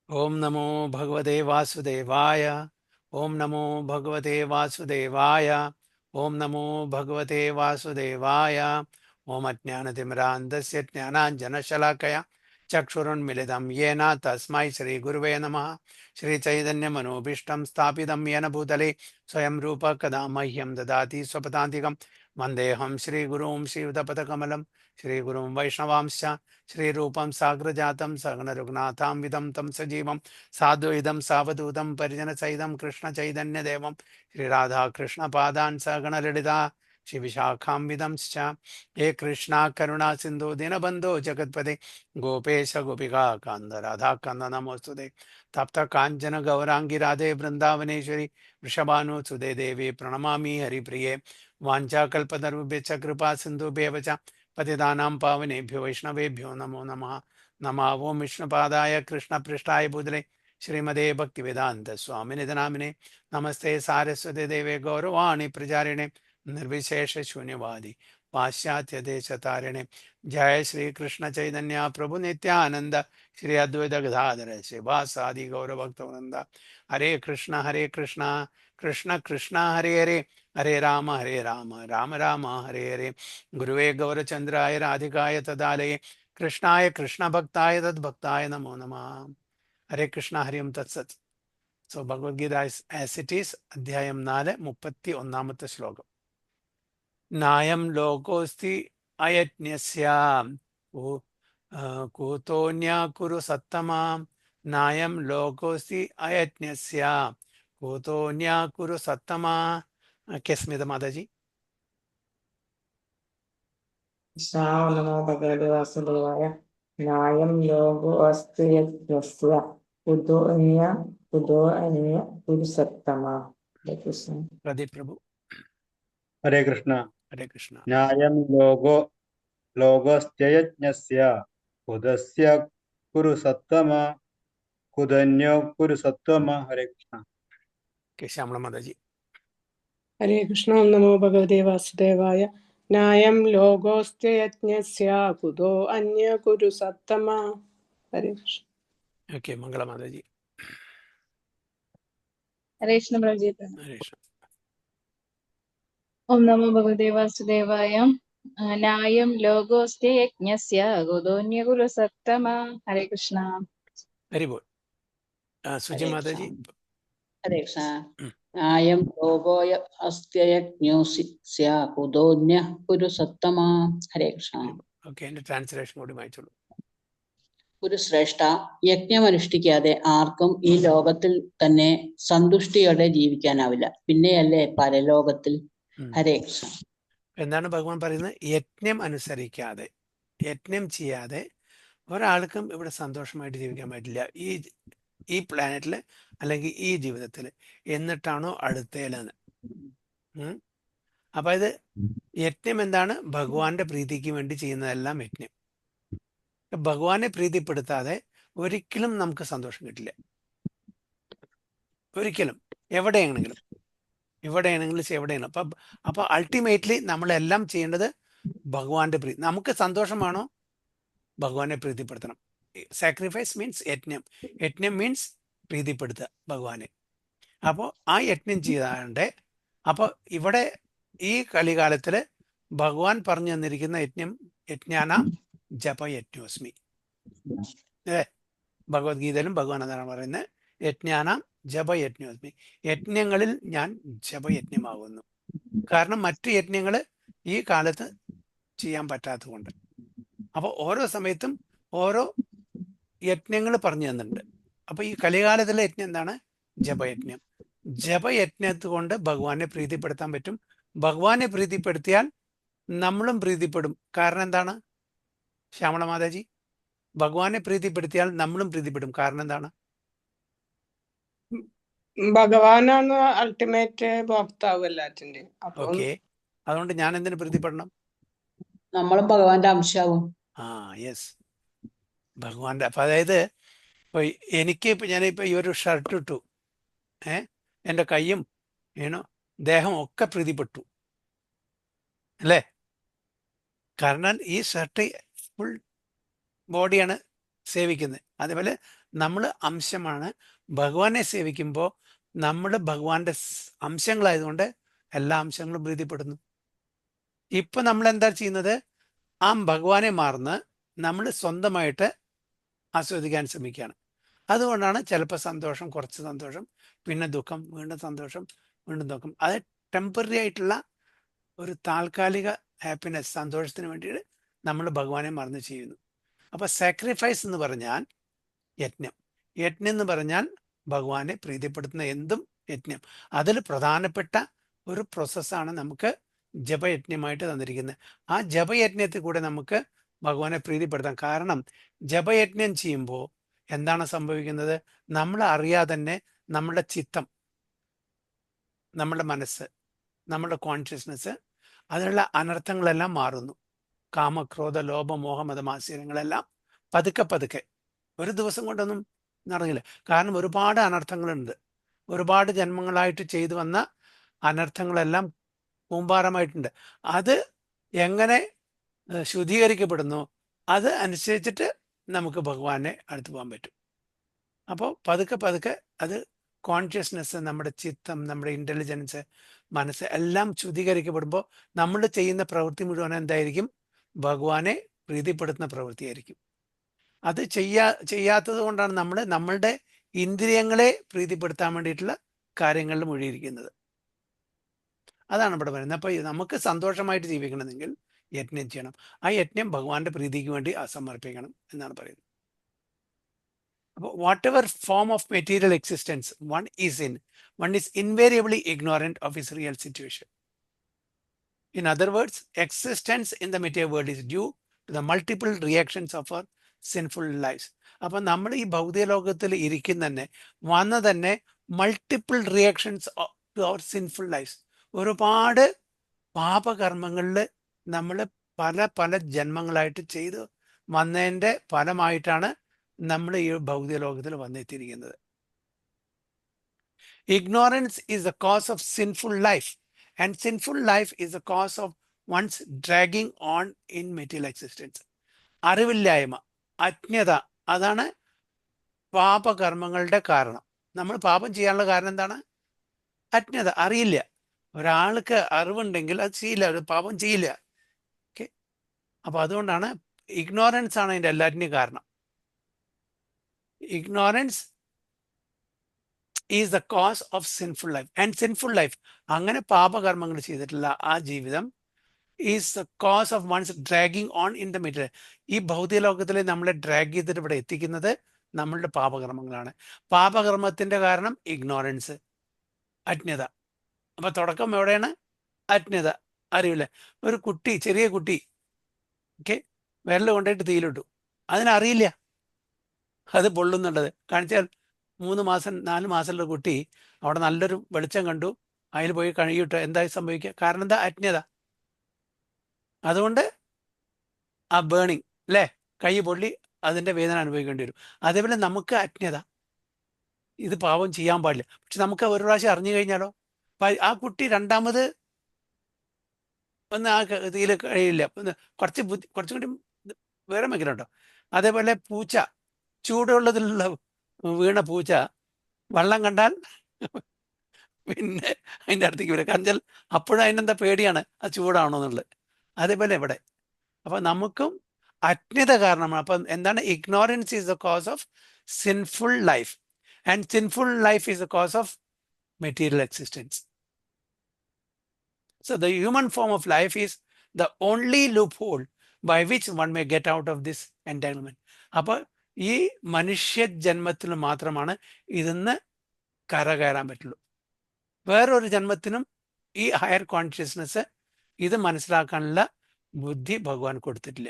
ओम नमो भगवते वासुदेवाय। ओम नमो भगवते वासुदेवाय। ओम नमो भगवते वासुदेवाय। ओम अज्ञानतिमिरान्धस्य ज्ञानाञ्जनशलाकया चक्षुरुन्मिलितं येन तस्मै श्रीगुरुवे नमः। श्रीचैतन्यमनोभीष्टं स्थापितं येन भूतले स्वयं रूप कदा मह्यं ददाति स्वपदान्तिकं। वन्देऽहं श्रीगुरुं श्रीयुतपदकमलं श्रीगुरुं वैष्णवांश्च श्रीरूपं साग्रजातं सगणरघुनाथां विदं तं सजीवं साद्वैतं सावधूतं परिजनसहितं कृष्णचैतन्यदेवं श्रीराधाकृष्णपादान् सगणललिता श्रीविशाखां विदंश्च। हे कृष्णा करुणा सिन्धु दीनबन्धो जगत्पते गोपेश गोपिका कान्द राधाकान्द नमोऽस्तुते। तप्त काञ्चन गौराङ्गी राधे वृन्दावनेश्वरी वृषभानुसुते देवी प्रणमामि हरिप्रिये। वाञ्छाकल्पतरुभ्यश्च कृपा सिन्धुभ्येव च पतितानां पावनेभ्यो वैष्णवेभ्यो नमो नमः। नमः ओं विष्णुपादाय कृष्णपृष्ठाय भूतले श्रीमदे भक्तिवेदान्त स्वामिनिधि नामिने। नमस्ते सारस्वते देवे गौरवाणी प्रचारिणे निर्विशेष शून्यवादी पाश्चात्य देशतारिणे। जय श्री कृष्ण चैतन्य प्रभु नित्यानंद श्री अद्वैत गदाधर श्रीवासादि गौरभक्तवृंद। हरे कृष्ण कृष्ण कृष्ण हरे हरे, हरे राम राम राम हरे हरे। गुरुवे गौरचंद्राय राधिकाय तदालये कृष्णाय कृष्ण भक्ताय तद्भक्ताय नमो नमः। हरे कृष्ण हरि ओम तत्सत्. So Bhagavad Gita is as it is, അധ്യായം 4 31ാമത്തെ ശ്ലോകം. നായം ലോകോസ്തി അയജ്ഞസ്യ കൂതോന്യ കുരു സത്തമാം. നായം ലോകോസ്തി അയജ്ഞസ്യ കൂതോന്യ കുരു സത്തമാ. കേസ്മിത Mataji. Krishna Namo Bhagavate Vasudevaya. Nayam yogo asti yasya kudo anya purusattama. Hare Krishna. Pradeep പ്രഭു. हरे कृष्ण। ഹരേ കൃഷ്ണ. न्यायं लोगोस्त्ययज्ञस्य कुदस्य कुरु सत्तम कुदन्यो कुरु सत्तम। हरे कृष्ण। ശ്യാമള മാതാജി. हरे कृष्ण। नमो भगवते वासुदेवाय। नायं लोकोऽस्त्य यज्ञस्य कुतो अन्य कुरु सत्तमा। हरे कृष्ण। ഓക്കെ, മംഗള മാതാജി. हरे कृष्ण प्रभुजी। ഹരേ കൃഷ്ണ. ओम नमो भगवते वासुदेवाय। नायं लोकोऽस्ति यज्ञस्य कुतोऽन्यकुरुसत्तमा। हरे कृष्ण। Very good. സുജി हरे कृष्ण। മാതാജി. हरे कृष्ण। नायं लोको अस्त्ययज्ञोऽस्य कुतोऽन्यः कुरुसत्तमा। हरे कृष्ण। ഓക്കെ, എന്റെ ട്രാൻസ്ലേഷൻ കൂടി വായിച്ചോളൂ. കുരുശ്രേഷ്ഠ, യജ്ഞമനുഷ്ഠിക്കാതെ ആർക്കും ഈ ലോകത്തിൽ തന്നെ സന്തുഷ്ടിയോടെ ജീവിക്കാനാവില്ല, പിന്നെയല്ലേ പരലോകത്തിൽ. ഹരേ കൃഷ്ണ. എന്താണ് ഭഗവാൻ പറയുന്നത്? യജ്ഞം അനുസരിക്കാതെ, യജ്ഞം ചെയ്യാതെ ഒരാൾക്കും ഇവിടെ സന്തോഷമായിട്ട് ജീവിക്കാൻ പറ്റില്ല ഈ പ്ലാനറ്റിൽ അല്ലെങ്കിൽ ഈ ജീവിതത്തിൽ. എന്നിട്ടാണോ അടുത്തേലെന്ന്. അപ്പൊ ഇത് യജ്ഞം എന്താണ്? ഭഗവാന്റെ പ്രീതിക്ക് വേണ്ടി ചെയ്യുന്നതെല്ലാം യജ്ഞം. ഭഗവാനെ പ്രീതിപ്പെടുത്താതെ ഒരിക്കലും നമുക്ക് സന്തോഷം കിട്ടില്ല. ഒരിക്കലും. എവിടെയാണെങ്കിലും എവിടെയാണെങ്കിലും. അപ്പൊ അൾട്ടിമേറ്റ്ലി നമ്മളെല്ലാം ചെയ്യേണ്ടത് ഭഗവാന്റെ പ്രീതി. നമുക്ക് സന്തോഷമാണോ? ഭഗവാനെ പ്രീതിപ്പെടുത്തണം. സാക്രിഫൈസ് മീൻസ് യജ്ഞം. യജ്ഞം മീൻസ് പ്രീതിപ്പെടുത്തുക ഭഗവാനെ. അപ്പോൾ ആ യജ്ഞം ചെയ്താണ്ട്, അപ്പോൾ ഇവിടെ ഈ കലികാലത്തില് ഭഗവാൻ പറഞ്ഞു തന്നിരിക്കുന്ന യജ്ഞാന ജപയജ്ഞോസ്മി. ഭഗവത്ഗീതയിലും ഭഗവാൻ എന്താണ് പറയുന്നത്? യജ്ഞാന ജപയജ്ഞോസ്മി. യജ്ഞങ്ങളിൽ ഞാൻ ജപയജ്ഞമാകുന്നു. കാരണം മറ്റു യജ്ഞങ്ങൾ ഈ കാലത്ത് ചെയ്യാൻ പറ്റാത്തത് കൊണ്ട്. അപ്പോൾ ഓരോ സമയത്തും ഓരോ യജ്ഞങ്ങൾ പറഞ്ഞു തന്നിട്ടുണ്ട്. അപ്പൊ ഈ കലികാലത്തിലെ യജ്ഞം എന്താണ്? ജപയജ്ഞം. ജപയജ്ഞത്ത് കൊണ്ട് ഭഗവാനെ പ്രീതിപ്പെടുത്താൻ പറ്റും. ഭഗവാനെ പ്രീതിപ്പെടുത്തിയാൽ നമ്മളും പ്രീതിപ്പെടും. കാരണം എന്താണ് ശ്യാമള മാതാജി? ഭഗവാനെ പ്രീതിപ്പെടുത്തിയാൽ നമ്മളും പ്രീതിപ്പെടും. കാരണം എന്താണ്? ഭഗവാനാണ് അൾട്ടിമേറ്റ് ഭോക്താവ് എല്ലാറ്റിന്റെ. ഓക്കെ, അതുകൊണ്ട് ഞാൻ എന്തിനു പ്രീതിപ്പെടണം? നമ്മളും ഭഗവാന്റെ അംശാവും. യെസ്, ഭഗവാന്റെ. അപ്പൊ അതായത് ഇപ്പൊ ഞാനിപ്പോ ഈ ഒരു ഷർട്ട് ഇട്ടു, എൻ്റെ കൈയും ദേഹം ഒക്കെ പ്രീതിപ്പെട്ടു അല്ലേ? കാരണം ഈ ഷർട്ട് ഫുൾ ബോഡിയാണ് സേവിക്കുന്നത്. അതേപോലെ നമ്മൾ അംശമാണ്. ഭഗവാനെ സേവിക്കുമ്പോൾ നമ്മൾ ഭഗവാന്റെ അംശങ്ങളായതുകൊണ്ട് എല്ലാ അംശങ്ങളും പ്രീതിപ്പെടുന്നു. ഇപ്പൊ നമ്മൾ എന്താ ചെയ്യുന്നത്? ആ ഭഗവാനെ മാറുന്ന നമ്മൾ സ്വന്തമായിട്ട് ആസ്വദിക്കാൻ ശ്രമിക്കുകയാണ്. അതുകൊണ്ടാണ് ചിലപ്പോൾ സന്തോഷം, കുറച്ച് സന്തോഷം, പിന്നെ ദുഃഖം, വീണ്ടും സന്തോഷം, വീണ്ടും ദുഃഖം. അത് ടെമ്പററി ആയിട്ടുള്ള ഒരു താൽക്കാലിക ഹാപ്പിനെസ്, സന്തോഷത്തിന് വേണ്ടിയിട്ട് നമ്മൾ ഭഗവാനെ മറന്ന് ചെയ്യുന്നു. അപ്പൊ സാക്രിഫൈസ് എന്ന് പറഞ്ഞാൽ യജ്ഞം. യജ്ഞം എന്ന് പറഞ്ഞാൽ ഭഗവാനെ പ്രീതിപ്പെടുത്തുന്ന എന്തും യജ്ഞം. അതിൽ പ്രധാനപ്പെട്ട ഒരു പ്രോസസ്സാണ് നമുക്ക് ജപയജ്ഞമായിട്ട് തന്നിരിക്കുന്നത്. ആ ജപയജ്ഞത്തിൽ കൂടെ നമുക്ക് ഭഗവാനെ പ്രീതിപ്പെടുത്താം. കാരണം ജപയജ്ഞം ചെയ്യുമ്പോൾ എന്താണ് സംഭവിക്കുന്നത്? നമ്മൾ അറിയാതെ തന്നെ നമ്മുടെ ചിത്തം, നമ്മുടെ മനസ്സ്, നമ്മുടെ കോൺഷ്യസ്നെസ്, അതിനുള്ള അനർത്ഥങ്ങളെല്ലാം മാറുന്നു. കാമക്രോധ ലോഭ മോഹ മതമാശ്ചര്യങ്ങളെല്ലാം പതുക്കെ പതുക്കെ, ഒരു ദിവസം കൊണ്ടൊന്നും നടന്നില്ല. കാരണം ഒരുപാട് അനർത്ഥങ്ങളുണ്ട്. ഒരുപാട് ജന്മങ്ങളായിട്ട് ചെയ്തു വന്ന അനർത്ഥങ്ങളെല്ലാം കൂമ്പാരമായിട്ടുണ്ട്. അത് എങ്ങനെ ശുദ്ധീകരിക്കപ്പെടുന്നു, അത് അനുസരിച്ചിട്ട് നമുക്ക് ഭഗവാനെ അടുത്ത് പോകാൻ പറ്റും. അപ്പോൾ പതുക്കെ പതുക്കെ അത് കോൺഷ്യസ്നെസ്, നമ്മുടെ ചിത്തം, നമ്മുടെ ഇൻ്റലിജൻസ്, മനസ്സ് എല്ലാം ശുദ്ധീകരിക്കപ്പെടുമ്പോൾ നമ്മൾ ചെയ്യുന്ന പ്രവൃത്തി മുഴുവൻ എന്തായിരിക്കും? ഭഗവാനെ പ്രീതിപ്പെടുത്തുന്ന പ്രവൃത്തിയായിരിക്കും. അത് ചെയ്യാത്തത് കൊണ്ടാണ് നമ്മൾ നമ്മളുടെ ഇന്ദ്രിയങ്ങളെ പ്രീതിപ്പെടുത്താൻ വേണ്ടിയിട്ടുള്ള കാര്യങ്ങളിൽ മുഴുകിയിരിക്കുന്നത്. അതാണ് ഇവിടെ പറയുന്നത്. അപ്പോൾ നമുക്ക് സന്തോഷമായിട്ട് ജീവിക്കണമെങ്കിൽ യജ്ഞം ചെയ്യണം. ആ യജ്ഞം ഭഗവാന്റെ പ്രീതിക്ക് വേണ്ടി സമർപ്പിക്കണം എന്നാണ് പറയുന്നത്. അപ്പോൾ what ever form of material existence one is invariably ignorant of his real situation. In other words, existence in the material world is due to the multiple reactions of our sinful lives. അപ്പം നമ്മൾ ഈ ഭൗതിക ലോകത്തിൽ ഇരിക്കുന്ന തന്നെ വന്ന തന്നെ multiple reactions to our sinful lifes. ഒരുപാട് പാപകർമ്മങ്ങളിൽ നമ്മൾ പല പല ജന്മങ്ങളായിട്ട് ചെയ്ത് വന്നതിൻ്റെ ഫലമായിട്ടാണ് നമ്മൾ ഈ ഭൗതിക ലോകത്തിൽ വന്നെത്തിയിരിക്കുന്നത്. Ignorance is the cause of sinful life. And sinful life is the cause of one's dragging on in material existence. അറിവില്ലായ്മ, അജ്ഞത, അതാണ് പാപകർമ്മങ്ങളുടെ കാരണം. നമ്മൾ പാപം ചെയ്യാനുള്ള കാരണം എന്താണ്? അജ്ഞത, അറിയില്ല. ഒരാൾക്ക് അറിവുണ്ടെങ്കിൽ അത് ചെയ്യില്ല, ഒരു പാപം ചെയ്യില്ല. ഓക്കെ, അപ്പൊ അതുകൊണ്ടാണ് ഇഗ്നോറൻസ് ആണ് അതിൻ്റെ എല്ലാറ്റിനും കാരണം. Ignorance is the cause of sinful life. And sinful life, അങ്ങനെ പാപകർമ്മങ്ങൾ ചെയ്തിട്ടുള്ള ആ ജീവിതം is the cause of one's dragging on in the material. ഈ ഭൗതിക ലോകത്തിൽ നമ്മളെ ഡ്രാഗ് ചെയ്തിട്ട് ഇവിടെ എത്തിക്കുന്നത് നമ്മളുടെ പാപകർമ്മങ്ങളാണ്. പാപകർമ്മത്തിന്റെ കാരണം ഇഗ്നോറൻസ്, അജ്ഞത. അപ്പൊ തുടക്കം എവിടെയാണ്? അജ്ഞത, അറിയില്ല. ഒരു കുട്ടി, ചെറിയ കുട്ടി ഓക്കെ, വിരൽ കൊണ്ടുപോയിട്ട് തീയിലിട്ടു, അതിനറിയില്ല അത് പൊള്ളുന്നുള്ളത്. കാണിച്ചാൽ 3 മാസം 4 മാസമുള്ള കുട്ടി അവിടെ നല്ലൊരു വെളിച്ചം കണ്ടു, അതിൽ പോയി കഴുകിയിട്ട് എന്തായി സംഭവിക്കുക? കാരണം എന്താ? അജ്ഞത. അതുകൊണ്ട് ആ ബേണിങ് അല്ലേ, കൈ പൊള്ളി അതിൻ്റെ വേദന അനുഭവിക്കേണ്ടി വരും. അതേപോലെ നമുക്ക് അജ്ഞത, ഇത് പാവം ചെയ്യാൻ പാടില്ല. പക്ഷെ നമുക്ക് ഒരു പ്രാവശ്യം അറിഞ്ഞു കഴിഞ്ഞാലോ, ആ കുട്ടി രണ്ടാമത് ഒന്ന് ആ തീയിൽ കഴിയില്ല, കുറച്ചും കൂടി വേറെ വെക്കലുണ്ടോ. അതേപോലെ പൂച്ച, ചൂടുള്ളതിലുള്ള വീണ പൂച്ച വെള്ളം കണ്ടാൽ പിന്നെ അതിൻ്റെ അടുത്തേക്ക് വരും. കാരണം അപ്പോഴും അതിനെന്താ പേടിയാണ്, അത് ചൂടാണോ എന്നുള്ളത്. അതേപോലെ ഇവിടെ അപ്പൊ നമുക്കും അജ്ഞത കാരണമാണ്. അപ്പം എന്താണ്? Ignorance is the cause of sinful life, and sinful life is the cause of material existence. So the human form of life is the only loophole by which one may get out of this entanglement. അപ്പോൾ ഈ മനുഷ്യ ജന്മത്തിൽ മാത്രമാണ് ഇതിന്ന് കരകയറാൻ പറ്റുള്ളൂ. വേറൊരു ജന്മത്തിനും ഈ ഹയർ കോൺഷ്യസ്നെസ് ഇത് മനസ്സിലാക്കാനുള്ള ബുദ്ധി ഭഗവാൻ കൊടുത്തിട്ടില്ല.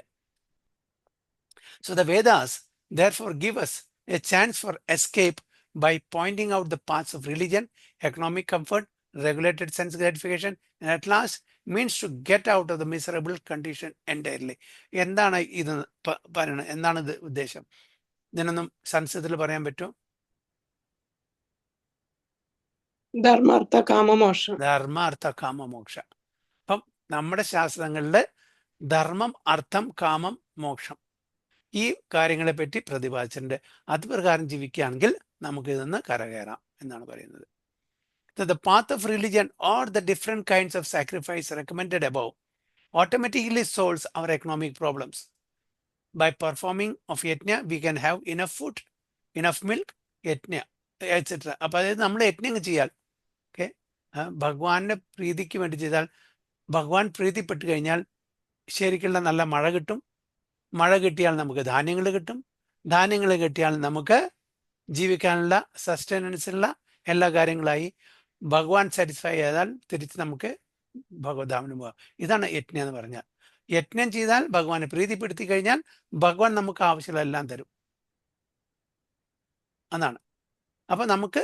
So the Vedas therefore give us a chance for escape by pointing out the paths of religion, economic comfort, regulated sense gratification, and at last means to get out of the miserable condition entirely. എന്താണ് ഇത് പറയുന്നത്? എന്താണ് ഇത് ഉദ്ദേശം? ഇതിനൊന്നും സംസ്കൃതത്തിൽ പറയാൻ പറ്റുമോ? ധർമാർത്ഥ കാമമോക്ഷം. ധർമാർത്ഥ കാമമോക്ഷ. അപ്പം നമ്മുടെ ശാസ്ത്രങ്ങളിൽ ധർമ്മം, അർത്ഥം, കാമം, മോക്ഷം ഈ കാര്യങ്ങളെ പറ്റി പ്രതിപാദിച്ചിട്ടുണ്ട്. അത് പ്രകാരം ജീവിക്കുകയാണെങ്കിൽ നമുക്ക് ഇതൊന്ന് കരകയറാം എന്നാണ് പറയുന്നത്. The path of religion or the different kinds of sacrifice recommended above automatically solves our economic problems. By performing of yajna, we can have enough food, enough milk, yajna, etc. അപ്പൊ അതായത് നമ്മൾ യജ്ഞം ചെയ്യാൽ ഓക്കെ, ഭഗവാന്റെ പ്രീതിക്ക് വേണ്ടി ചെയ്താൽ, ഭഗവാൻ പ്രീതിപ്പെട്ട് കഴിഞ്ഞാൽ ശരിക്കുള്ള നല്ല മഴ കിട്ടും. മഴ കിട്ടിയാൽ നമുക്ക് ധാന്യങ്ങൾ കിട്ടും. ധാന്യങ്ങൾ കിട്ടിയാൽ നമുക്ക് ജീവിക്കാനുള്ള സസ്റ്റൈനൻസിനുള്ള എല്ലാ കാര്യങ്ങളായി. ഭഗവാൻ സാറ്റിസ്ഫൈ ചെയ്താൽ തിരിച്ച് നമുക്ക് ഭഗവത്ധാമന് പോകാം. ഇതാണ് യജ്ഞം എന്ന് പറഞ്ഞാൽ. യജ്ഞം ചെയ്താൽ ഭഗവാനെ പ്രീതിപ്പെടുത്തി കഴിഞ്ഞാൽ ഭഗവാൻ നമുക്ക് ആവശ്യമുള്ള എല്ലാം തരും. അതാണ്. അപ്പൊ നമുക്ക്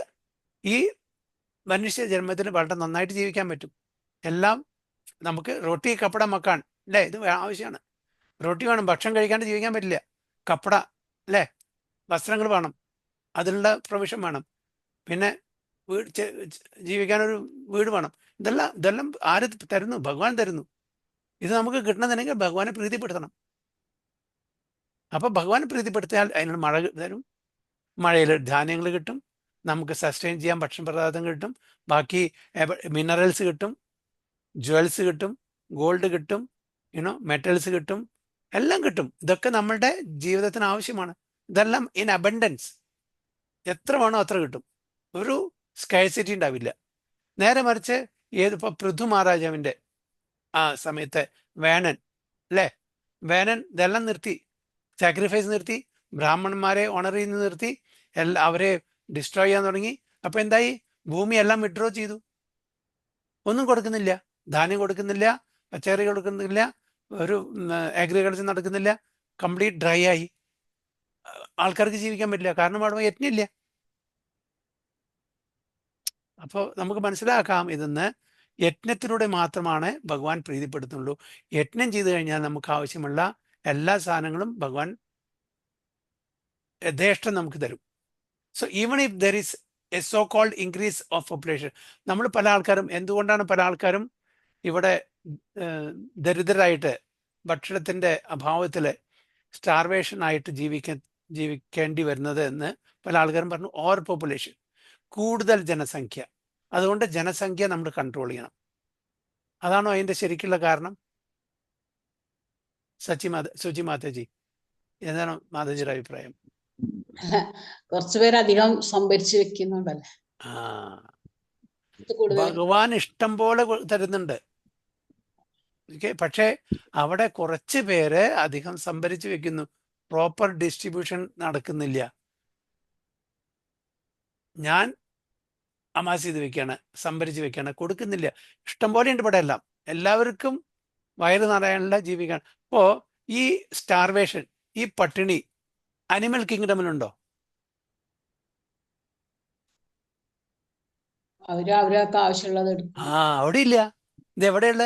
ഈ മനുഷ്യ ജന്മത്തിന് വളരെ നന്നായിട്ട് ജീവിക്കാൻ പറ്റും. എല്ലാം നമുക്ക് റൊട്ടി കപ്പട മക്കാൻ അല്ലേ, ഇത് ആവശ്യമാണ്. റൊട്ടി വേണം, ഭക്ഷണം കഴിക്കാണ്ട് ജീവിക്കാൻ പറ്റില്ല. കപ്പട അല്ലേ, വസ്ത്രങ്ങൾ വേണം, അതിനുള്ള പ്രൊവിഷൻ വേണം. പിന്നെ ജീവിക്കാനൊരു വീട് വേണം. ഇതെല്ലാം ആര് തരുന്നു? ഭഗവാൻ തരുന്നു. ഇത് നമുക്ക് കിട്ടണമെന്നുണ്ടെങ്കിൽ ഭഗവാനെ പ്രീതിപ്പെടുത്തണം. അപ്പൊ ഭഗവാനെ പ്രീതിപ്പെടുത്തിയാൽ അതിനുള്ള മഴ തരും, മഴയിൽ ധാന്യങ്ങൾ കിട്ടും, നമുക്ക് സസ്റ്റെയിൻ ചെയ്യാൻ ഭക്ഷണ പദാർത്ഥങ്ങൾ കിട്ടും, ബാക്കി മിനറൽസ് കിട്ടും, ജ്വൽസ് കിട്ടും, ഗോൾഡ് കിട്ടും, മെറ്റൽസ് കിട്ടും, എല്ലാം കിട്ടും. ഇതൊക്കെ നമ്മളുടെ ജീവിതത്തിന് ആവശ്യമാണ്. ഇതെല്ലാം ഇൻ അബൻഡൻസ്, എത്ര വേണോ അത്ര കിട്ടും. ഒരു സ്കൈസിറ്റി ഉണ്ടാവില്ല. നേരെ മറിച്ച് ഇപ്പൊ പൃഥു മഹാരാജാവിന്റെ ആ സമയത്ത് വേനൻ അല്ലേ, വേനൻ ഇതെല്ലാം നിർത്തി, സാക്രിഫൈസ് നിർത്തി, ബ്രാഹ്മണന്മാരെ ഓണർ ചെയ്യുന്ന നിർത്തി, അവരെ ഡിസ്ട്രോയ് ചെയ്യാൻ തുടങ്ങി. അപ്പൊ എന്തായി? ഭൂമി എല്ലാം വിഡ്രോ ചെയ്തു. ഒന്നും കൊടുക്കുന്നില്ല, ധാന്യം കൊടുക്കുന്നില്ല, പച്ചക്കറി കൊടുക്കുന്നില്ല, ഒരു അഗ്രികൾച്ചർ നടക്കുന്നില്ല, കംപ്ലീറ്റ് ഡ്രൈ ആയി. ആൾക്കാർക്ക് ജീവിക്കാൻ പറ്റില്ല, കാരണം അവിടെ യജ്ഞമില്ല. അപ്പോൾ നമുക്ക് മനസ്സിലാക്കാം, ഇതെന്ന് യജ്ഞത്തിലൂടെ മാത്രമാണ് ഭഗവാൻ പ്രീതിപ്പെടുത്തുള്ളൂ. യജ്ഞം ചെയ്തു കഴിഞ്ഞാൽ നമുക്ക് ആവശ്യമുള്ള എല്ലാ സാധനങ്ങളും ഭഗവാൻ യഥേഷ്ടം നമുക്ക് തരും. So even if there is a so called increase of population, നമ്മൾ പല ആൾക്കാരും, എന്തുകൊണ്ടാണ് പല ആൾക്കാരും ഇവിടെ ദരിദ്രരായിട്ട് ഭക്ഷണത്തിന്റെ അഭാവത്തിൽ സ്റ്റാർവേഷൻ ആയിട്ട് ജീവിക്കേണ്ടി വരുന്നത് എന്ന് പല ആൾക്കാരും പറഞ്ഞു. ഓവർ പോപ്പുലേഷൻ, കൂടുതൽ ജനസംഖ്യ. അതുകൊണ്ട് ജനസംഖ്യ നമ്മൾ കൺട്രോൾ ചെയ്യണം. അതാണോ അതിന്റെ ശരിക്കുള്ള കാരണം? സുചി മാതാജി, എന്താണ് മാതാജിയുടെ അഭിപ്രായം? കുറച്ചുപേരധികം സംഭരിച്ചു വെക്കുന്നുണ്ടല്ലേ. ഭഗവാൻ ഇഷ്ടം പോലെ തരുന്നുണ്ട്, പക്ഷെ അവിടെ കുറച്ച് പേര് അധികം സംഭരിച്ചു വെക്കുന്നു. പ്രോപ്പർ ഡിസ്ട്രിബ്യൂഷൻ നടക്കുന്നില്ല. ഞാൻ അമാസ് ചെയ്ത് വെക്കുകയാണ്, സംഭരിച്ച് വെക്കുകയാണ്, കൊടുക്കുന്നില്ല. ഇഷ്ടം പോലെ ഉണ്ട് ഇവിടെ. എല്ലാവർക്കും വയറ് നിറയാനുള്ള ജീവിക്കാൻ. അപ്പോ ഈ സ്റ്റാർവേഷൻ, ഈ പട്ടിണി അനിമൽ കിങ്ഡമിലുണ്ടോ? അവരവർക്ക് ആവശ്യമുള്ളത് എടുക്കും. അവിടെ ഇല്ല. ഇത് എവിടെയുള്ള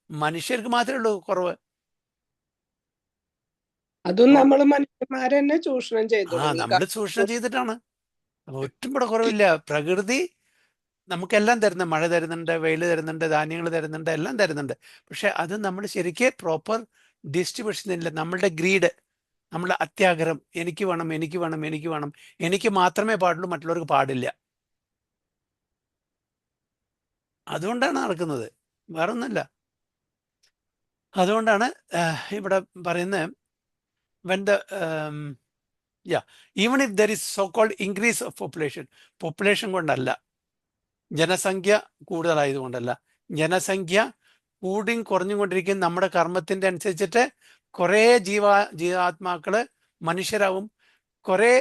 മനുഷ്യർക്ക് മാത്രമേ ഉള്ളൂ കുറവ്. അതും നമ്മൾ മനുഷ്യന്മാരെ തന്നെ ചൂഷണം ചെയ്തു. നമ്മൾ ചൂഷണം ചെയ്തിട്ടാണ്. ഒട്ടും ഇവിടെ കുറവില്ല. പ്രകൃതി നമുക്കെല്ലാം തരുന്നുണ്ട്, മഴ തരുന്നുണ്ട്, വെയിൽ തരുന്നുണ്ട്, ധാന്യങ്ങൾ തരുന്നുണ്ട്, എല്ലാം തരുന്നുണ്ട്. പക്ഷെ അത് നമ്മൾ ശരിക്കും പ്രോപ്പർ ഡിസ്ട്രിബ്യൂഷൻ ഇല്ല. നമ്മളുടെ ഗ്രീഡ്, നമ്മളുടെ അത്യാഗ്രഹം, എനിക്ക് വേണം, എനിക്ക് വേണം, എനിക്ക് വേണം, എനിക്ക് മാത്രമേ പാടുള്ളൂ, മറ്റുള്ളവർക്ക് പാടില്ല. അതുകൊണ്ടാണ് നടക്കുന്നത്, വേറൊന്നുമല്ല. അതുകൊണ്ടാണ് ഇവിടെ പറയുന്നത്, when the even if there is so-called increase of population കൊണ്ടല്ല, ജനസംഖ്യ കൂടുതലായതുകൊണ്ടല്ല. ജനസംഖ്യ കൂടും കുറഞ്ഞും കൊണ്ടിരിക്കും. നമ്മുടെ കർമ്മത്തിന്റെ അനുസരിച്ചിട്ട് കുറേ ജീവാത്മാക്കള് മനുഷ്യരാവും, കുറേ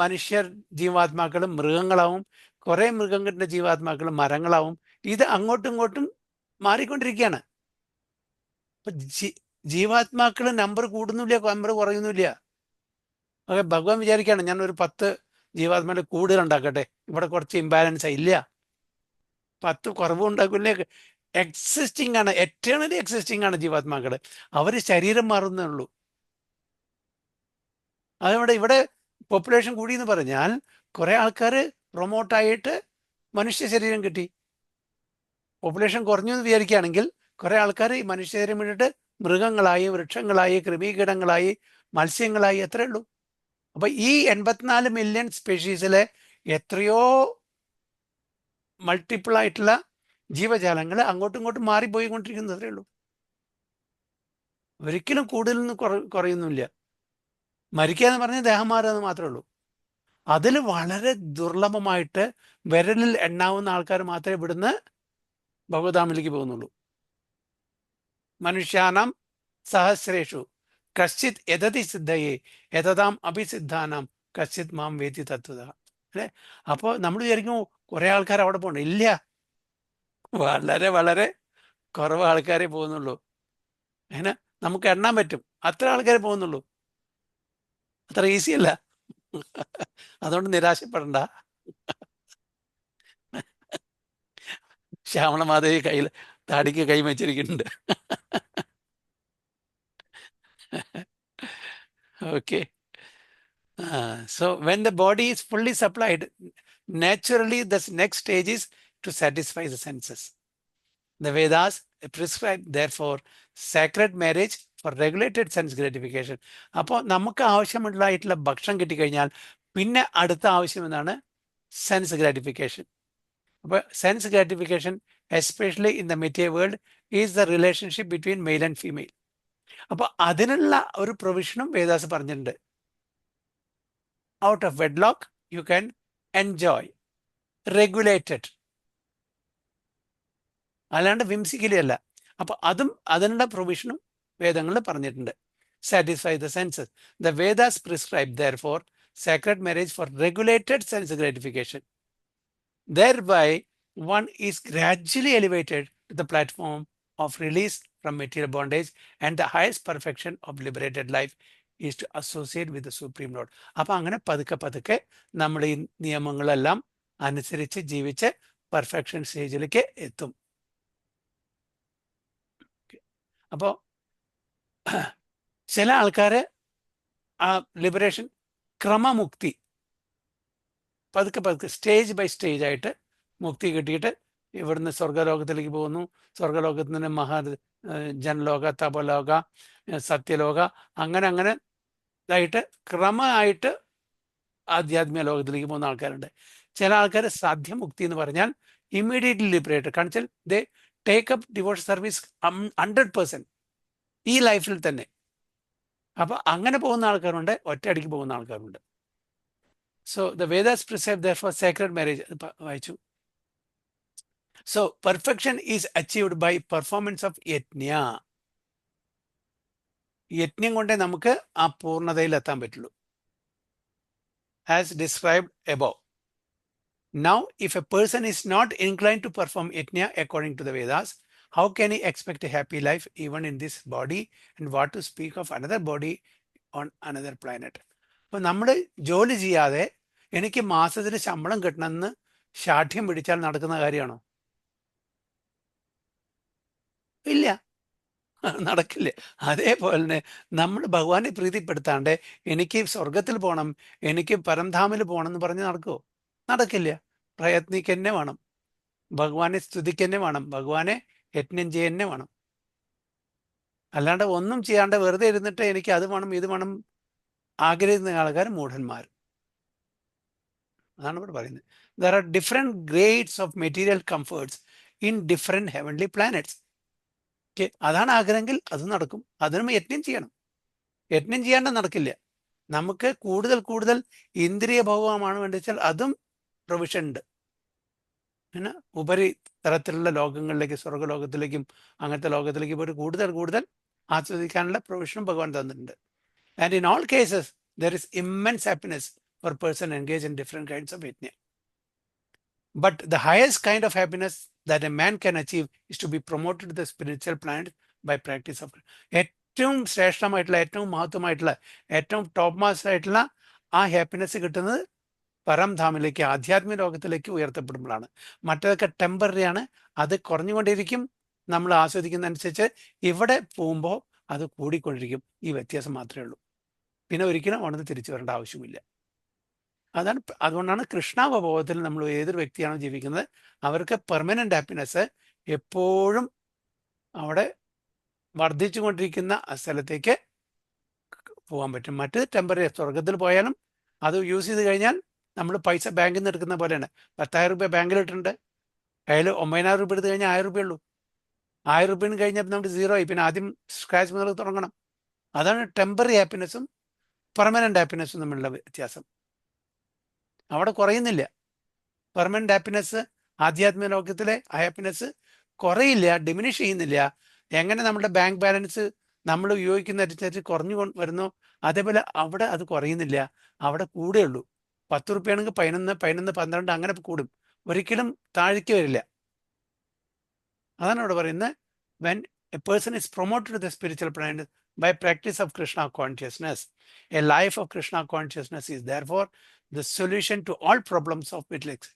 മനുഷ്യർ ജീവാത്മാക്കളും മൃഗങ്ങളാവും, കുറേ മൃഗങ്ങളുടെ ജീവാത്മാക്കളും മരങ്ങളാവും. ഇത് അങ്ങോട്ടും ഇങ്ങോട്ടും മാറിക്കൊണ്ടിരിക്കുകയാണ്. അപ്പൊ ജീവാത്മാക്കള് നമ്പർ കൂടുന്നില്ല, നമ്പർ കുറയുന്നില്ല. ഓക്കെ, ഭഗവാൻ വിചാരിക്കുകയാണ് ഞാൻ ഒരു 10 ജീവാത്മാക്കളുടെ കൂടുതൽ ഉണ്ടാക്കട്ടെ, ഇവിടെ കുറച്ച് ഇംബാലൻസ് ഇല്ല, 10 കുറവും ഉണ്ടാക്കില്ലേ. എക്സിസ്റ്റിംഗ് ആണ്, എറ്റേണലി എക്സിസ്റ്റിംഗ് ആണ് ജീവാത്മാക്കള്. അവര് ശരീരം മാറുന്നേ ഉള്ളൂ. അതുകൊണ്ട് ഇവിടെ പോപ്പുലേഷൻ കൂടി എന്ന് പറഞ്ഞാൽ കുറെ ആൾക്കാർ പ്രൊമോട്ടായിട്ട് മനുഷ്യ ശരീരം കിട്ടി. പോപ്പുലേഷൻ കുറഞ്ഞു എന്ന് വിചാരിക്കുകയാണെങ്കിൽ കുറെ ആൾക്കാർ ഈ മനുഷ്യ ശരീരം വിട്ടിട്ട് മൃഗങ്ങളായി, വൃക്ഷങ്ങളായി, കൃമികീടങ്ങളായി, മത്സ്യങ്ങളായി, എത്രയേ ഉള്ളൂ. അപ്പൊ ഈ 84 മില്യൺ സ്പെഷീസിലെ എത്രയോ മൾട്ടിപ്പിൾ ആയിട്ടുള്ള ജീവജാലങ്ങൾ അങ്ങോട്ടും ഇങ്ങോട്ടും മാറിപ്പോയിക്കൊണ്ടിരിക്കുന്നതേ ഉള്ളൂ. ഒരിക്കലും കൂടുതലൊന്നും കുറയുന്നില്ല. മരിക്കുക എന്ന് പറഞ്ഞാൽ ദേഹം മാറുക എന്ന് മാത്രമേ ഉള്ളൂ. അതിൽ വളരെ ദുർലഭമായിട്ട് വിരലിൽ എണ്ണാവുന്ന ആൾക്കാർ മാത്രമേ ഇവിടുന്ന് ഭഗവതാമിലേക്ക് പോകുന്നുള്ളൂ. മനുഷ്യാനാം സഹസ്രേഷു കശ്ചിത് യതതി സിദ്ധയെ യതതാം അഭിസിദ്ധാനാം കശ്ചിത് മാം വേത്തി തത്വത. അല്ലെ? അപ്പോൾ നമ്മൾ വിചാരിക്കും കുറെ ആൾക്കാർ അവിടെ പോകണം. ഇല്ല, വളരെ വളരെ കുറവ് ആൾക്കാരെ പോകുന്നുള്ളൂ. അങ്ങനെ നമുക്ക് എണ്ണാൻ പറ്റും, അത്ര ആൾക്കാരെ പോകുന്നുള്ളൂ. അത്ര ഈസി അല്ല. അതുകൊണ്ട് നിരാശപ്പെടണ്ട. ശ്യാമളമാധവി കയ്യിൽ താടിക്ക് കൈ വെച്ചിരിക്കുന്നുണ്ട്. Okay. So when the body is fully supplied, naturally this next stage is to satisfy the senses. The Vedas prescribe therefore sacred marriage for regulated sense gratification. അപ്പോൾ നമുക്ക് ആവശ്യമുള്ളതായിട്ടുള്ള ഭക്ഷണം കിട്ടിക്കഴിഞ്ഞാൽ പിന്നെ അടുത്ത ആവശ്യം എന്താണ്? Sense gratification. അപ്പോൾ sense gratification especially in the material world is the relationship between male and female. അപ്പോൾ അതിനുള്ള ഒരു പ്രൊവിഷനും വേദാസ് പറഞ്ഞിട്ടുണ്ട്. Out of wedlock you can enjoy regulated, അല്ലാണ്ട് വിംസിക്കലി അല്ല. അപ്പൊ അതും അതിനുള്ള പ്രൊവിഷനും വേദങ്ങളിൽ പറഞ്ഞിട്ടുണ്ട്. Satisfy the senses. The Vedas prescribe therefore sacred marriage for regulated sense gratification. Thereby one is gradually elevated to the platform of release from material bondage, and the highest perfection of liberated life is to associate with the Supreme Lord. അപ്പൊ അങ്ങനെ പതുക്കെ പതുക്കെ നമ്മൾ ഈ നിയമങ്ങളെല്ലാം അനുസരിച്ച് ജീവിച്ച് perfection സ്റ്റേജിലേക്ക് എത്തും. അപ്പോ ചില ആൾക്കാര് ആ ലിബറേഷൻ ക്രമമുക്തി പതുക്കെ പതുക്കെ സ്റ്റേജ് ബൈ സ്റ്റേജ് ആയിട്ട് മുക്തി കിട്ടിയിട്ട് ഇവിടുന്ന് സ്വർഗലോകത്തിലേക്ക് പോകുന്നു. സ്വർഗലോകത്തിൽ നിന്ന് ജനലോക, തപലോക, സത്യലോക, അങ്ങനെ അങ്ങനെ ഇതായിട്ട് ക്രമമായിട്ട് ആധ്യാത്മിക ലോകത്തിലേക്ക് പോകുന്ന ആൾക്കാരുണ്ട്. ചില ആൾക്കാർ സാധ്യമുക്തി എന്ന് പറഞ്ഞാൽ ഇമ്മീഡിയറ്റ്ലി ലിബറേറ്റഡ്. കാണിച്ചാൽ they take up divorce service 100% ഈ ലൈഫിൽ തന്നെ. അപ്പൊ അങ്ങനെ പോകുന്ന ആൾക്കാരുണ്ട്, ഒറ്റയടിക്ക് പോകുന്ന ആൾക്കാരുണ്ട്. So the Vedas prescribe therefore sacred marriage. So perfection is achieved by performance of yajna. യജ്ഞം കൊണ്ടേ നമുക്ക് ആ പൂർണ്ണതയിൽ എത്താൻ പറ്റുള്ളൂ. As described above. Now, if a person is not inclined to perform yajna according to the Vedas, how can he expect a happy life even in this body, and what to speak of another body on another planet? അപ്പൊ നമ്മൾ ജോലി ചെയ്യാതെ എനിക്ക് മാസത്തിന് ശമ്പളം കിട്ടണമെന്ന് ശാഠ്യം പിടിച്ചാൽ നടക്കുന്ന കാര്യമാണോ? ഇല്ല, നടക്കില്ല. അതേപോലെ തന്നെ നമ്മൾ ഭഗവാനെ പ്രീതിപ്പെടുത്താണ്ട് എനിക്ക് സ്വർഗത്തിൽ പോകണം, എനിക്ക് പരംധാമിൽ പോകണം എന്ന് പറഞ്ഞ് നടക്കുമോ? നടക്കില്ല. പ്രയത്നിക്കന്നെ വേണം, ഭഗവാനെ സ്തുതിക്കന്നെ വേണം, ഭഗവാനെ യജ്ഞം ചെയ്യന്നെ വേണം. അല്ലാണ്ട് ഒന്നും ചെയ്യാണ്ട് വെറുതെ ഇരുന്നിട്ട് എനിക്ക് അത് വേണം ഇത് വേണം ആഗ്രഹിക്കുന്ന ആൾക്കാർ മൂഢന്മാർ. അതാണ് ഇവിടെ പറയുന്നത്. There are different grades of material comforts in different heavenly planets. Okay, അതാണ് ആഗ്രഹമെങ്കിൽ അത് നടക്കും. അതിനും യജ്ഞം ചെയ്യണം. യജ്ഞം ചെയ്യാണ്ട് നടക്കില്ല. നമുക്ക് കൂടുതൽ കൂടുതൽ ഇന്ദ്രിയ ഭോഗമാണ് വേണ്ടിച്ചാൽ അതും പ്രൊവിഷൻ ഉണ്ട്. പിന്നെ ഉപരി തരത്തിലുള്ള ലോകങ്ങളിലേക്ക്, സ്വർഗലോകത്തിലേക്കും അങ്ങനത്തെ ലോകത്തിലേക്ക് പോയിട്ട് കൂടുതൽ കൂടുതൽ ആസ്വദിക്കാനുള്ള പ്രൊവിഷനും ഭഗവാൻ തന്നിട്ടുണ്ട്. And in all cases, there is immense happiness for a person engaged in different kinds of yajna. But the highest kind of happiness that a man can achieve is to be promoted to the spiritual planet by practice of. ഏറ്റവും ശ്രേഷ്ഠമായിട്ടുള്ള, ഏറ്റവും മഹത്വമായിട്ടുള്ള, ഏറ്റവും top master ആയിട്ടുള്ള ആ happiness കിട്ടുന്നത് പരംധാമിലേക്ക്, ആധ്യാത്മിക ലോകത്തിലേക്ക് ഉയർത്തപ്പെടുമ്പോഴാണ്. മറ്റേതൊക്കെ temporary ആണ്, അത് കുറഞ്ഞുകൊണ്ടിരിക്കും. നമ്മൾ ആസ്വദിക്കുന്നതനുസരിച്ച് ഇവിടെ പോകുമ്പോൾ അത് കൂടിക്കൊണ്ടിരിക്കും. ഈ വ്യത്യാസം മാത്രമേ ഉള്ളൂ. പിന്നെ ഒരിക്കലും അവിടുന്ന് തിരിച്ചു വരേണ്ട ആവശ്യമില്ല. അതുകൊണ്ടാണ് കൃഷ്ണാവബോധത്തിൽ നമ്മൾ ഏതൊരു വ്യക്തിയാണോ ജീവിക്കുന്നത് അവർക്ക് പെർമനന്റ് ഹാപ്പിനെസ് എപ്പോഴും അവിടെ വർദ്ധിച്ചു കൊണ്ടിരിക്കുന്ന ആ സ്ഥലത്തേക്ക് പോകാൻ പറ്റും. മറ്റ് ടെമ്പററി, സ്വർഗത്തിൽ പോയാലും അത് യൂസ് ചെയ്ത് കഴിഞ്ഞാൽ നമ്മൾ പൈസ ബാങ്കിൽ നിന്ന് എടുക്കുന്ന പോലെയാണ്. 10,000 രൂപ ബാങ്കിലിട്ടുണ്ട്, കയ്യിൽ 9,000 രൂപ എടുത്ത് കഴിഞ്ഞാൽ 1,000 രൂപ ഉള്ളൂ. 1,000 രൂപയും കഴിഞ്ഞാൽ നമുക്ക് 0 ആയി. പിന്നെ ആദ്യം സ്ക്രാച്ച് മുതൽ തുടങ്ങണം. അതാണ് ടെമ്പററി ഹാപ്പിനെസ്സും പെർമനന്റ് ഹാപ്പിനെസ്സും തമ്മിലുള്ള വ്യത്യാസം. അവിടെ കുറയുന്നില്ല. പെർമനന്റ് ഹാപ്പിനെസ്, ആധ്യാത്മിക ലോകത്തിലെ ഹാപ്പിനെസ് കുറയില്ല, ഡിമിനിഷ് ചെയ്യുന്നില്ല. എങ്ങനെ നമ്മുടെ ബാങ്ക് ബാലൻസ് നമ്മൾ ഉപയോഗിക്കുന്നതനുസരിച്ച് കുറഞ്ഞു വരുന്നു, അതേപോലെ അവിടെ അത് കുറയുന്നില്ല, അവിടെ കൂടുകയുള്ളൂ. 10 റുപ്യാണെങ്കിൽ 11, 11, 12 അങ്ങനെ കൂടും, ഒരിക്കലും താഴേക്ക് വരില്ല. അതാണ് ഇവിടെ പറയുന്നത്. When a person is promoted to the spiritual plan by practice of Krishna consciousness, a life of Krishna consciousness is therefore the solution to all problems of middle age.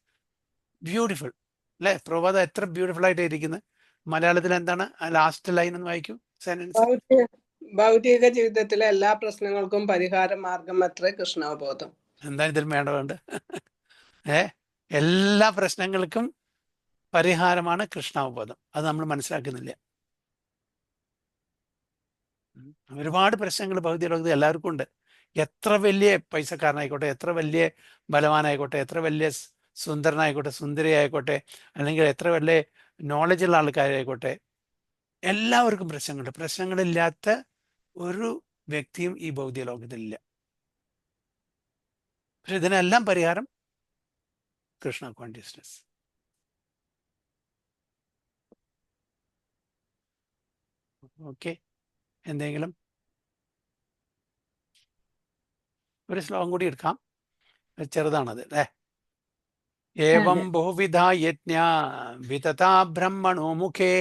Beautiful അല്ലെ? പ്രഭാത എത്ര ബ്യൂട്ടിഫുൾ ആയിട്ട് ഇരിക്കുന്നത്. മലയാളത്തിൽ എന്താണ് last line ഒന്ന് വായിക്കൂ, sentence. ഭൗതിക ജീവിതത്തിലെ എല്ലാ പ്രശ്നങ്ങൾക്കും പരിഹാര മാർഗം അത്രേ കൃഷ്ണാവബോധം. എന്താ ഇതിൽ വേണ്ടതുണ്ട്? എല്ലാ പ്രശ്നങ്ങൾക്കും പരിഹാരമാണ് കൃഷ്ണാവബോധം. അത് നമ്മൾ മനസ്സിലാക്കുന്നില്ല. ഒരുപാട് പ്രശ്നങ്ങൾ ഭൗതിക ലോകത്തിൽ എല്ലാവർക്കും ഉണ്ട്. എത്ര വലിയ പൈസക്കാരനായിക്കോട്ടെ, എത്ര വലിയ ബലവാനായിക്കോട്ടെ, എത്ര വലിയ സുന്ദരനായിക്കോട്ടെ, സുന്ദരിയായിക്കോട്ടെ, അല്ലെങ്കിൽ എത്ര വലിയ നോളജുള്ള ആൾക്കാരായിക്കോട്ടെ, എല്ലാവർക്കും പ്രശ്നങ്ങളുണ്ട്. പ്രശ്നങ്ങളില്ലാത്ത ഒരു വ്യക്തിയും ഈ ഭൗതിക ലോകത്തിലില്ല. പക്ഷെ ഇതിനെല്ലാം പരിഹാരം കൃഷ്ണ കോൺഷ്യസ്നസ്. ഓക്കെ, എന്തെങ്കിലും ഒരു ശ്ലോകം കൂടി എടുക്കാം, ചെറുതാണത് അല്ലേ. ഏവം ബഹുവിധ യജ്ഞ വിതതാ ബ്രഹ്മണോ മുഖേ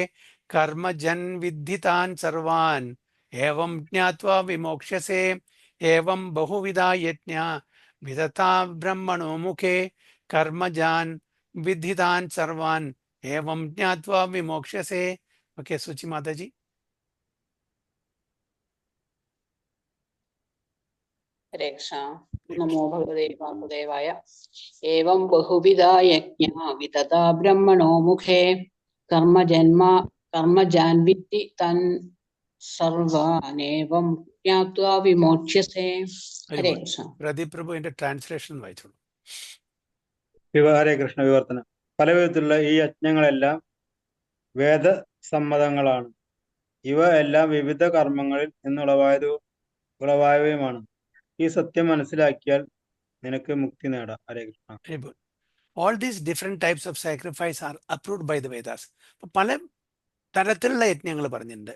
കർമ്മജൻ വിദ്ധിതാൻ സർവാൻ ഏവം ജ്ഞാത്വാ വിമോക്ഷ്യസേ. ഏവം ബഹുവിധ യജ്ഞ വിതതാ ബ്രഹ്മണോ മുഖേ കർമ്മജാൻ വിദ്ധിതാൻ സർവാൻ ഏവം ജ്ഞാത്വാ വിമോക്ഷ്യസേ. ഓക്കെ, സുചി മാതാജി. ഹരേ കൃഷ്ണ. നമോ ഭഗവതേ വാസുദേവായ. ഏവം ബഹുവിധാ യജ്ഞ വിതതാ ബ്രഹ്മണോ മുഖേ കർമ്മജാൻ വിദ്ധി തൻ സർവാനേവം ജ്ഞാത്വാ വിമോക്ഷ്യസേ. ഹരേ കൃഷ്ണ. പ്രദീപ് പ്രഭു എന്റെ ട്രാൻസ്ലേഷൻ വായിച്ചോളൂ. ഹരേ കൃഷ്ണ. വിവർത്തനം. പല വിധത്തിലുള്ള ഈ യജ്ഞങ്ങളെല്ലാം വേദസമ്മതങ്ങളാണ്. ഇവ എല്ലാം വിവിധ കർമ്മങ്ങളിൽ നിന്നുളവായവയുമാണ്. ഈ സത്യം മനസ്സിലാക്കിയാൽ നിനക്ക് മുക്തി നേടാം. ഹരേ Krishna. All these different types of sacrifice are approved by the Vedas. പല തരത്തിലുള്ള യജ്ഞങ്ങൾ പറഞ്ഞിട്ടുണ്ട്.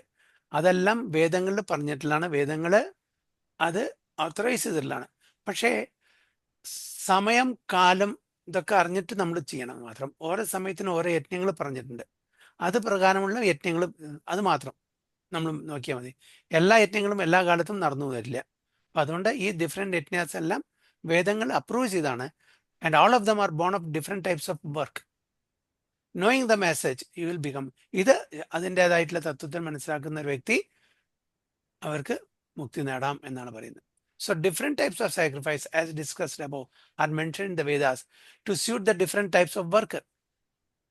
അതെല്ലാം വേദങ്ങളിൽ പറഞ്ഞിട്ടുള്ളതാണ്. വേദങ്ങൾ അത് ഓത്തറൈസ് ചെയ്തിട്ടുള്ളതാണ്. പക്ഷേ സമയം, കാലം ഇതൊക്കെ അറിഞ്ഞിട്ട് നമ്മൾ ചെയ്യണം മാത്രം. ഓരോ സമയത്തിനും ഓരോ യജ്ഞങ്ങൾ പറഞ്ഞിട്ടുണ്ട്. അത് പ്രകാരമുള്ള യജ്ഞങ്ങൾ അത് മാത്രം നമ്മൾ നോക്കിയാൽ മതി. എല്ലാ യജ്ഞങ്ങളും എല്ലാ കാലത്തും നടന്നു വരില്ല. അപ്പം അതുകൊണ്ട് ഈ ഡിഫറെൻറ്റ് യജ്ഞാസ് എല്ലാം വേദങ്ങൾ അപ്രൂവ് ചെയ്താണ്. And all of them are born of different types of work. Knowing the message, you will become. ഇത് അതിൻ്റെതായിട്ടുള്ള തത്വത്തിൽ മനസ്സിലാക്കുന്ന ഒരു വ്യക്തി അവർക്ക് മുക്തി നേടാം എന്നാണ് പറയുന്നത്. So different types of sacrifice, as discussed above, are mentioned in the Vedas to suit the different types of worker.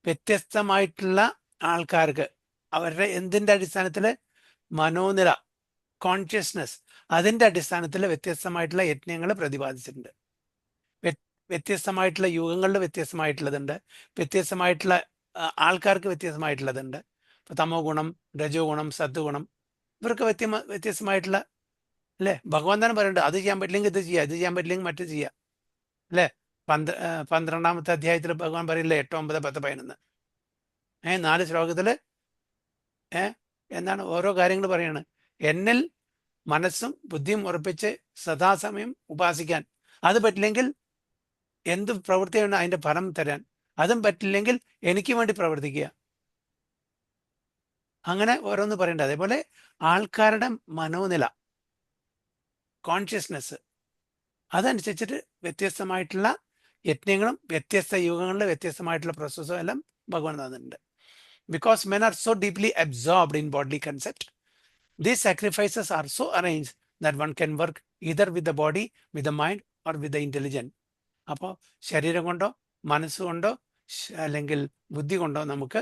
വ്യത്യസ്തമായിട്ടുള്ള ആൾക്കാർക്ക് അവരുടെ എന്തിൻ്റെ അടിസ്ഥാനത്തിൽ, മനോനില, കോൺഷ്യസ്നസ്, അതിൻ്റെ അടിസ്ഥാനത്തിൽ വ്യത്യസ്തമായിട്ടുള്ള യജ്ഞങ്ങൾ പ്രതിപാദിച്ചിട്ടുണ്ട്. വ്യത്യസ്തമായിട്ടുള്ള യുഗങ്ങളിൽ വ്യത്യസ്തമായിട്ടുള്ളതുണ്ട്. വ്യത്യസ്തമായിട്ടുള്ള ആൾക്കാർക്ക് വ്യത്യസ്തമായിട്ടുള്ളതുണ്ട്. ഇപ്പൊ തമോ ഗുണം, രജോ ഗുണം, സത്വഗുണം, ഇവർക്ക് വ്യത്യസ്തമായിട്ടുള്ള അല്ലേ. ഭഗവാൻ തന്നെ പറയുന്നുണ്ട്, അത് ചെയ്യാൻ പറ്റില്ലെങ്കിൽ ഇത് ചെയ്യുക, ഇത് ചെയ്യാൻ പറ്റില്ലെങ്കിൽ മറ്റു ചെയ്യുക അല്ലേ. 12-ാമത്തെ അധ്യായത്തിൽ ഭഗവാൻ പറയില്ലേ, 8, 9, 10, 11 4 ശ്ലോകത്തില് എന്താണ് ഓരോ കാര്യങ്ങൾ പറയാണ്. എന്നിൽ മനസ്സും ബുദ്ധിയും ഉറപ്പിച്ച് സദാസമയം ഉപാസിക്കാൻ. അത് പറ്റില്ലെങ്കിൽ എന്ത് പ്രവൃത്തിയാണ് അതിന്റെ ഫലം തരാൻ. അതും പറ്റില്ലെങ്കിൽ എനിക്ക് വേണ്ടി പ്രവർത്തിക്കുക. അങ്ങനെ ഓരോന്ന് പറയണ്ട. അതേപോലെ ആൾക്കാരുടെ മനോനില, കോൺഷ്യസ്നെസ്, അതനുസരിച്ചിട്ട് വ്യത്യസ്തമായിട്ടുള്ള യജ്ഞങ്ങളും വ്യത്യസ്ത യുഗങ്ങളിലെ വ്യത്യസ്തമായിട്ടുള്ള പ്രോസസ്സും എല്ലാം ഭഗവാൻ തന്നിട്ടുണ്ട്. Because men are so deeply absorbed in bodily concept, these sacrifices are so arranged that one can work either with the body, with the mind or with the intelligence. അപ്പോൾ ശരീരം കൊണ്ടോ മനസ്സുകൊണ്ടോ അല്ലെങ്കിൽ ബുദ്ധി കൊണ്ടോ നമുക്ക്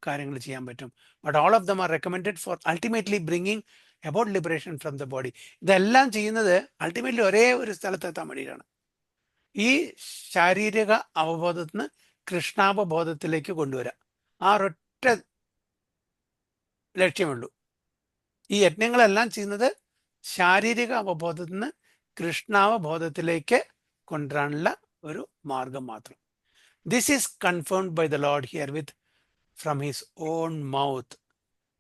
കാര്യങ്ങൾ ചെയ്യാൻ പറ്റും. But all of them are recommended four ultimately bringing about liberation from the body. ഇതെല്ലാം ചെയ്യുന്നത് അൾട്ടിമേറ്റ്ലി ഒരേ ഒരു സ്ഥലത്തെത്താൻ വേണ്ടിയിട്ടാണ്. ഈ ശാരീരിക അവബോധത്തിൽ നിന്ന് കൃഷ്ണാവബോധത്തിലേക്ക് കൊണ്ടുവരാം. ആ ഒരൊറ്റ ലക്ഷ്യമുള്ളൂ. ഈ യജ്ഞങ്ങളെല്ലാം ചെയ്യുന്നത് ശാരീരിക അവബോധത്തിൽ നിന്ന് കൃഷ്ണാവബോധത്തിലേക്ക് കൊണ്ടുവരാനുള്ള ഒരു മാർഗം മാത്രം. This is confirmed by the lord here with from his own mouth.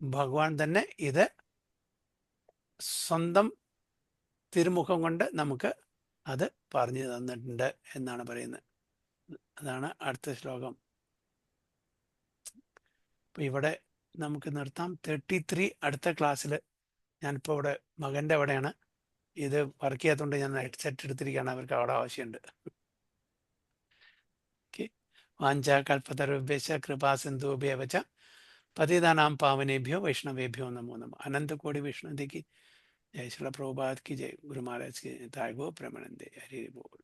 ഭഗവാൻ തന്നെ ഇത് സ്വന്തം തിരുമുഖം കൊണ്ട് നമുക്ക് അത് പറഞ്ഞു തന്നിട്ടുണ്ട് എന്നാണ് പറയുന്നത്. അതാണ് അടുത്ത ശ്ലോകം. അപ്പം ഇവിടെ നമുക്ക് നിർത്താം. 33 അടുത്ത ക്ലാസ്സിൽ. ഞാനിപ്പോൾ ഇവിടെ മകൻ്റെ അവിടെയാണ്, ഇത് വർക്ക് ചെയ്യാത്തതുകൊണ്ട് ഞാൻ ഹെഡ്സെറ്റ് എടുത്തിരിക്കുകയാണ്. അവർക്ക് അവിടെ ആവശ്യമുണ്ട്. ഓക്കെ. വാഞ്ച കൽപ്പതരുഭ്യശ്ച കൃപാ സിന്ധുഭ്യവ ച പതിതാനാം പാവനേഭ്യോ വൈഷ്ണവേഭ്യോ നമോ നമഃ. അനന്തകോടി വിഷ്ണുദേക്ക് ജയ. ശ്രീല പ്രഭുപാദ് की जय. गुरु महाराज की जय. ताय गो प्रेमानंदे. हरि बोल.